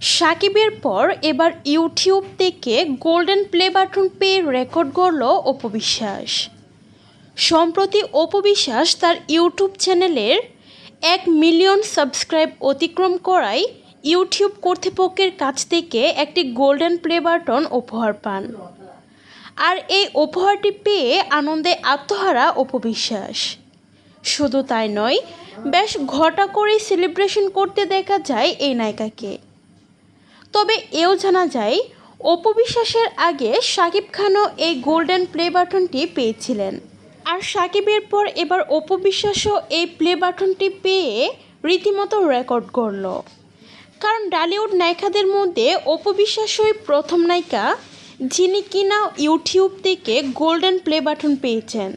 সাকিবের পর এবার ইউটিউব থেকে গোল্ডেন প্লে বাটন পেয়ে রেকর্ড গড়ল অপু বিশ্বাস। সম্প্রতি অপু বিশ্বাস তার ইউটিউব চ্যানেলের 1 মিলিয়ন সাবস্ক্রাইব অতিক্রম করায় ইউটিউব কর্তৃপক্ষের কাছ থেকে একটি গোল্ডেন প্লে বাটন উপহার পান। আর এই উপহারটি পেয়ে আনন্দে আত্মহারা অপু বিশ্বাস। শুধু তাই নয়, বেশ ঘটা করেই সেলিব্রেশন করতে দেখা যায় এই নায়িকাকে। তবে এও জানা যায়, অপু বিশ্বাসের আগে শাকিব খানও এই গোল্ডেন প্লে বাটনটি পেয়েছিলেন। আর শাকিবের পর এবার অপু বিশ্বাসও এই প্লে বাটনটি পেয়ে রীতিমতো রেকর্ড গড়ল। কারণ ঢালিউড নায়িকাদের মধ্যে অপু বিশ্বাসই প্রথম নায়িকা যিনি কিনা ইউটিউব থেকে গোল্ডেন প্লে বাটন পেয়েছেন।